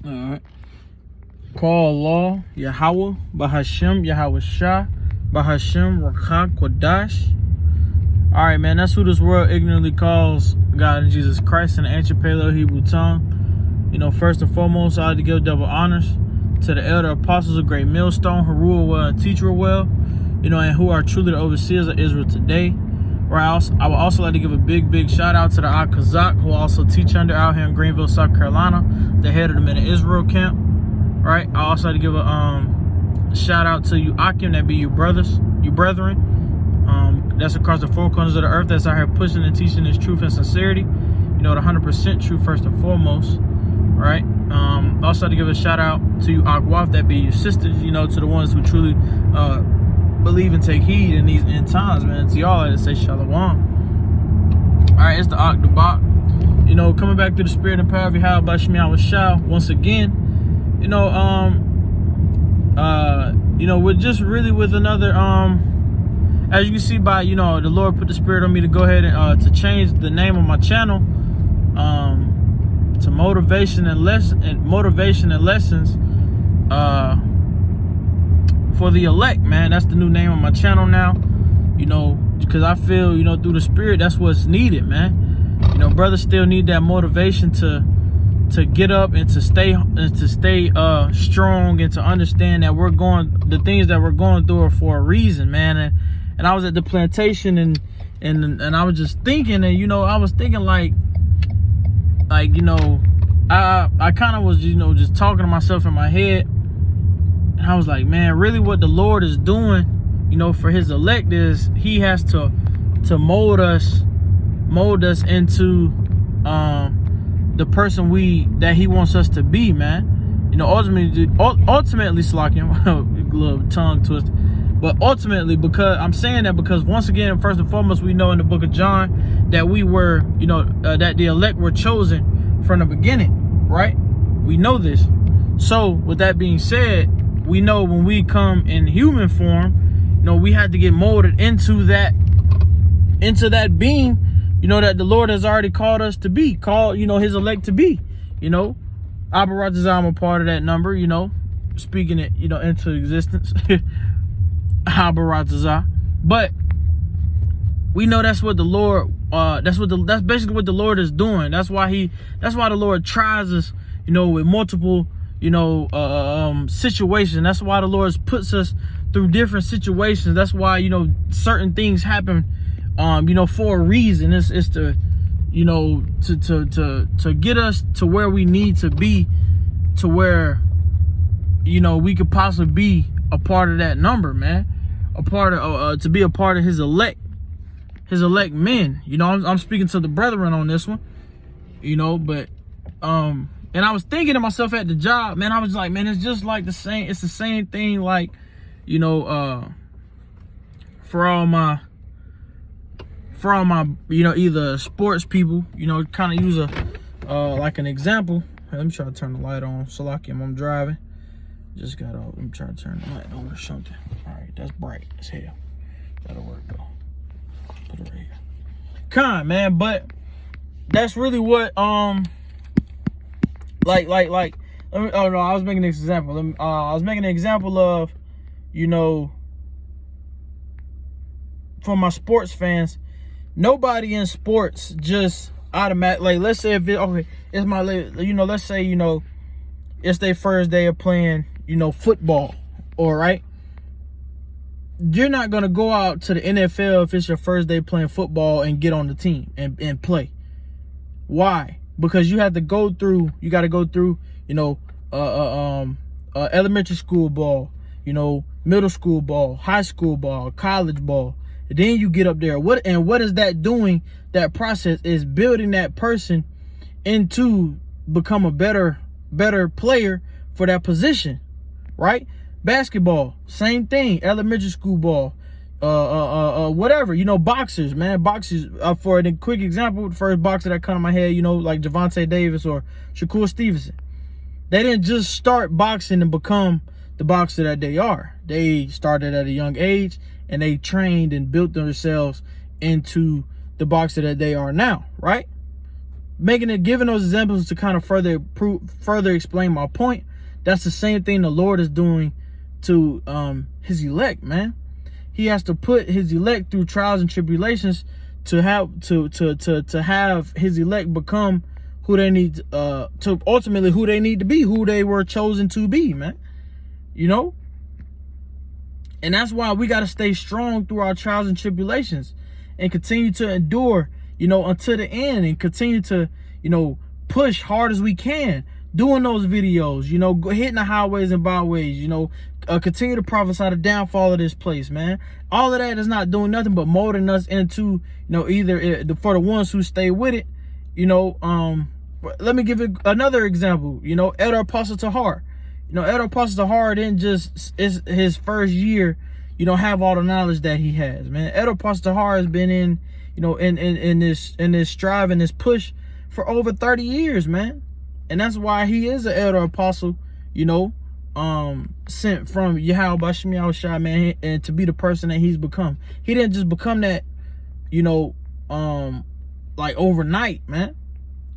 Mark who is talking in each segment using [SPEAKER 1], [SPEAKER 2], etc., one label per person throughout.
[SPEAKER 1] All right. Call Allah, Yahweh, Bahashem, Yahweh Shah, Bahashem, Rakha, Kodash. All right, man, that's who this world ignorantly calls God and Jesus Christ in the ancient Paleo Hebrew tongue. You know, first and foremost, I like to give double honors to the elder apostles of Great Millstone, who rule well and teach well, you know, and who are truly the overseers of Israel today. Right, I would also like to give a big shout out to the Akazak, who also teach under out here in Greenville, South Carolina, the head of the Men of Israel camp. Right, I also like to give a shout out to you Akim, that be you brothers, you brethren. That's across the four corners of the earth, that's out here pushing and teaching this truth and sincerity. You know, the 100% truth first and foremost. Right. Also like to give a shout out to you Akwaf, that be you sisters. You know, to the ones who truly believe and take heed in these end times, man. To y'all, I say shalom. All right, it's the Ak Dabak. You know, coming back through the spirit and power of Yahweh Bashmi Shah once again. You know, we're just really with another as you can see by, you know, the Lord put the spirit on me to go ahead and to change the name of my channel to motivation and lessons for the elect, man. That's the new name of my channel now, you know, because I feel, you know, through the spirit, that's what's needed, man. You know, brothers still need that motivation to get up and to stay strong, and to understand that the things that we're going through are for a reason, man. And I was at the plantation and I was just thinking, and, you know, I was thinking like, you know, I kind of was, you know, just talking to myself in my head. And I was like, man, really what the Lord is doing, you know, for his elect is he has to mold us into the person that he wants us to be, man. You know, ultimately Slakim, little tongue twist. But ultimately, because I'm saying that because once again, first and foremost, we know in the book of John that we were, you know, that the elect were chosen from the beginning, right? We know this. So with that being said, we know when we come in human form, you know, we had to get molded into that being, you know, that the Lord has already called us to be, you know, his elect to be, you know. Abaratazah, I'm a part of that number, you know, speaking it, you know, into existence. Abaratazah. But we know that's what the Lord, that's basically what the Lord is doing. That's why the Lord tries us, you know, with multiple, you know, situations. That's why the Lord puts us through different situations. That's why, you know, certain things happen, you know, for a reason. It's to, you know, to get us to where we need to be, to where, you know, we could possibly be a part of that number, man. To be a part of his elect men. You know, I'm speaking to the brethren on this one, you know, but and I was thinking to myself at the job, man, I was like, man, it's just like it's the same thing, like, you know, for all my, you know, either sports people, you know, kind of use like an example. Let me try to turn the light on. Salakim, I'm driving. Just got off. Let me try to turn the light on or something. All right, that's bright as hell. That'll work though. Put it right here. Con, man, but that's really what like. Oh no, I was making an example. I was making an example of, you know, for my sports fans. Nobody in sports just automatic. Like, let's say if it's my, you know, let's say, you know, it's their first day of playing, you know, football, all right? You're not going to go out to the NFL if it's your first day playing football and get on the team and play. Why? Because you got to go through, you know, elementary school ball, you know, middle school ball, high school ball, college ball. And then you get up there. What is that doing? That process is building that person into become a better player for that position, right? Basketball, same thing. Elementary school ball, whatever, you know, boxers, man. Boxers, for a quick example, the first boxer that come to my head, you know, like Javante Davis or Shakur Stevenson. They didn't just start boxing and become the boxer that they are. They started at a young age and they trained and built themselves into the boxer that they are now, right? giving those examples to kind of further explain my point. That's the same thing the Lord is doing to his elect, man. He has to put his elect through trials and tribulations to have his elect become who they need to ultimately who they need to be, who they were chosen to be, man. You know? And that's why we got to stay strong through our trials and tribulations and continue to endure, you know, until the end, and continue to, you know, push hard as we can, doing those videos, you know, hitting the highways and byways, you know, continue to prophesy the downfall of this place, man. All of that is not doing nothing but molding us into, you know, either for the ones who stay with it, you know, let me give you another example, you know, Elder Apostle Tahar. You know, Elder Apostle Tahar didn't just, it's his first year, you know, have all the knowledge that he has, man. Elder Apostle Tahar has been in, you know, in this strive and this push for over 30 years, man. And that's why he is an elder apostle, you know, sent from Yahweh Bashim Yahushua, man, and to be the person that he's become. He didn't just become that, you know, like overnight, man.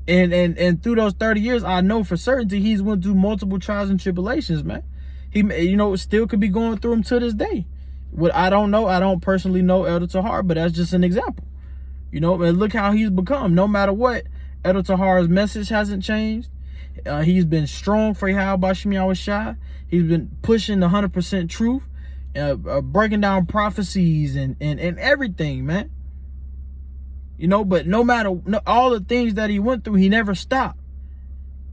[SPEAKER 1] And through those 30 years, I know for certainty he's went through multiple trials and tribulations, man. He, you know, still could be going through them to this day. What I don't know, I don't personally know Elder Tahar, but that's just an example. You know, and look how he's become. No matter what, Elder Tahar's message hasn't changed. He's been strong for Yahweh Bashim Yahushua. He's been pushing the 100% truth, breaking down prophecies and everything, man. You know, but no matter all the things that he went through, he never stopped.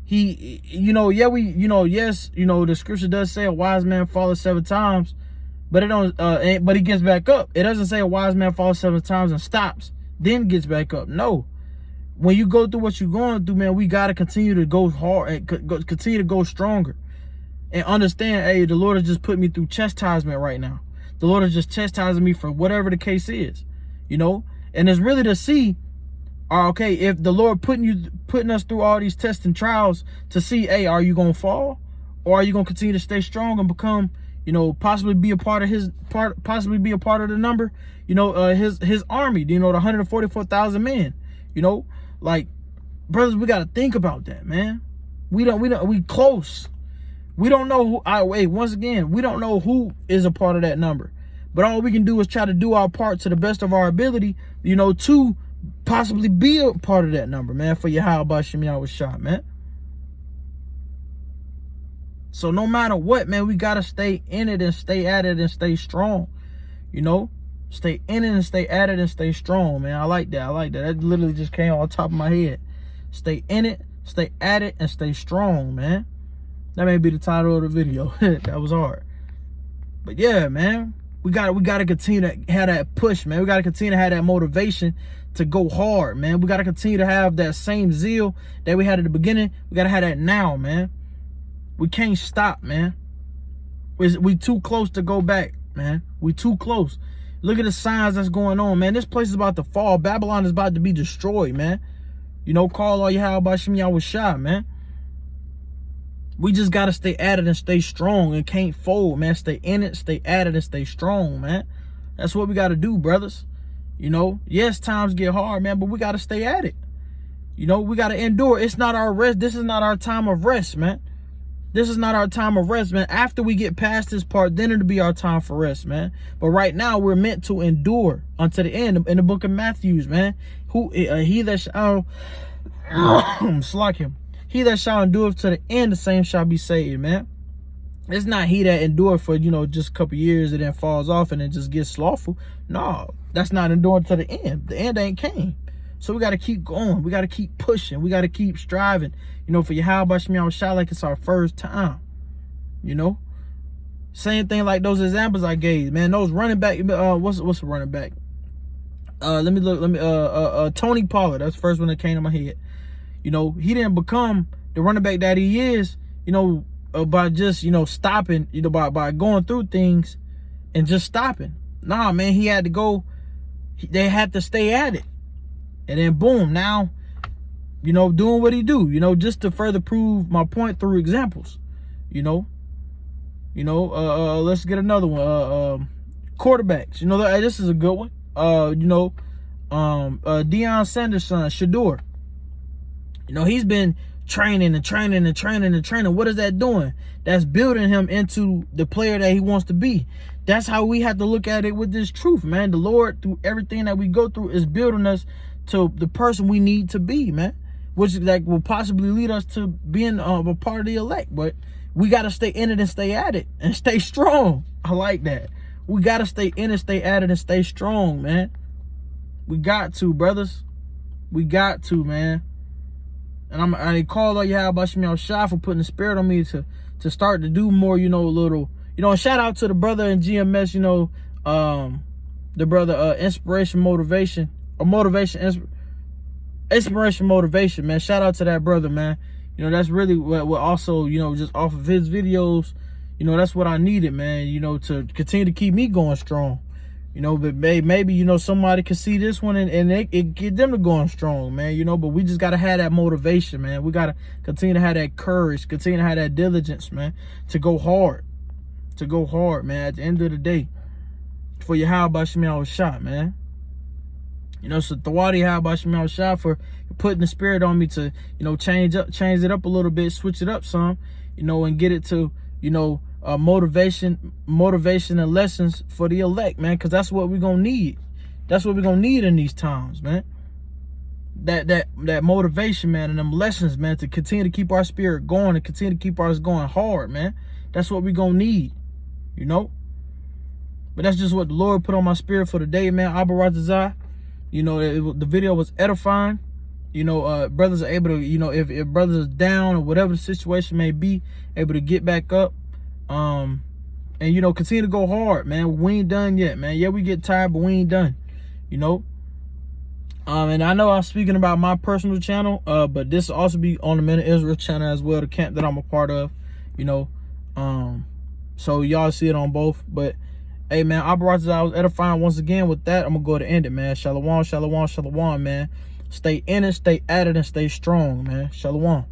[SPEAKER 1] He, you know, yeah, yes, you know, the scripture does say a wise man falls 7 times, but it don't, but he gets back up. It doesn't say a wise man falls 7 times and stops, then gets back up. No. When you go through what you're going through, man, we got to continue to go hard and continue to go stronger and understand, hey, the Lord has just put me through chastisement right now. The Lord is just chastising me for whatever the case is, you know, and it's really to see, okay, if the Lord putting us through all these tests and trials to see, hey, are you going to fall, or are you going to continue to stay strong and become, you know, possibly be a part of the number, you know, his army, you know, the 144,000 men, you know. Like, brothers, we got to think about that, man. We close. We don't know who, once again, we don't know who is a part of that number. But all we can do is try to do our part to the best of our ability, you know, to possibly be a part of that number, man, for Yahweh Bashim Yahushua, man. So no matter what, man, we got to stay in it and stay at it and stay strong, you know. Stay in it and stay at it and stay strong, man. I like that. I like that. That literally just came on top of my head. Stay in it, stay at it, and stay strong, man. That may be the title of the video. That was hard. But yeah, man, we gotta continue to have that push, man. We gotta continue to have that motivation to go hard, man. We gotta continue to have that same zeal that we had at the beginning. We gotta have that now, man. We can't stop, man. We too close to go back, man. We too close. Look at the signs that's going on, man. This place is about to fall. Babylon is about to be destroyed, man. You know, call all Yahweh Bashim Yahushua, man. We just got to stay at it and stay strong and can't fold, man. Stay in it, stay at it, and stay strong, man. That's what we got to do, brothers. You know, yes, times get hard, man, but we got to stay at it. You know, we got to endure. It's not our rest. This is not our time of rest, man. This is not our time of rest, man. After we get past this part, then it'll be our time for rest, man. But right now, we're meant to endure unto the end. In the book of Matthew, man, he that shall slack him, he that shall endure to the end, the same shall be saved, man. It's not he that endured for, you know, just a couple years and then falls off and then just gets slothful. No, that's not enduring to the end. The end ain't came. So we got to keep going. We got to keep pushing. We got to keep striving, you know, for Yahweh Bashim Yahushua like it's our first time, you know. Same thing like those examples I gave, man. Those running back, what's a running back? Tony Pollard. That's the first one that came to my head. You know, he didn't become the running back that he is, you know, by just, you know, stopping, you know, by going through things and just stopping. Nah, man, he had to go. They had to stay at it. And then boom, now, you know, doing what he do, you know, just to further prove my point through examples, you know. Let's get another one. Quarterbacks, you know, this is a good one. Deion Sanders' son, Shador. You know, he's been training and training and training and training. What is that doing? That's building him into the player that he wants to be. That's how we have to look at it with this truth, man. The Lord, through everything that we go through, is building us to the person we need to be, man. Which like will possibly lead us to being a part of the elect. But we got to stay in it and stay at it and stay strong. I like that. We got to stay in it, stay at it, and stay strong, man. We got to, brothers. We got to, man. And I call out Yahweh Shem Yahushua for putting the spirit on me to start to do more, you know, little, you know, and shout out to the brother in GMS, you know, the brother Inspiration Motivation, man. Shout out to that brother, man. You know, that's really what also, you know, just off of his videos, you know, that's what I needed, man, you know, to continue to keep me going strong. You know, but maybe, you know, somebody could see this one and it get them to going strong, man, you know, but we just got to have that motivation, man. We got to continue to have that courage, continue to have that diligence, man, to go hard, man, at the end of the day, for Yahweh Shem Yahushua, man. You know, so Thawadi Yahweh Shem Yahushua for putting the spirit on me to, you know, change it up a little bit, switch it up some, you know, and get it to, you know, motivation and lessons for the elect, man, because that's what we're gonna need. That's what we're gonna need in these times, man. That motivation, man, and them lessons, man, to continue to keep our spirit going and continue to keep ours going hard, man. That's what we're gonna need, you know. But that's just what the Lord put on my spirit for the day, man. Abba Ratazah. You know, the video was edifying. You know, brothers are able to, you know, if brothers are down or whatever the situation may be, able to get back up. And, you know, continue to go hard, man. We ain't done yet, man. Yeah, we get tired, but we ain't done, you know. And I know I'm speaking about my personal channel, but this will also be on the Men of Israel channel as well, the camp that I'm a part of, you know. So y'all see it on both. But, hey, man, I was edifying once again. With that, I'm going to go to end it, man. Shalom, shalom, shalom, man. Stay in it, stay at it, and stay strong, man. Shalom.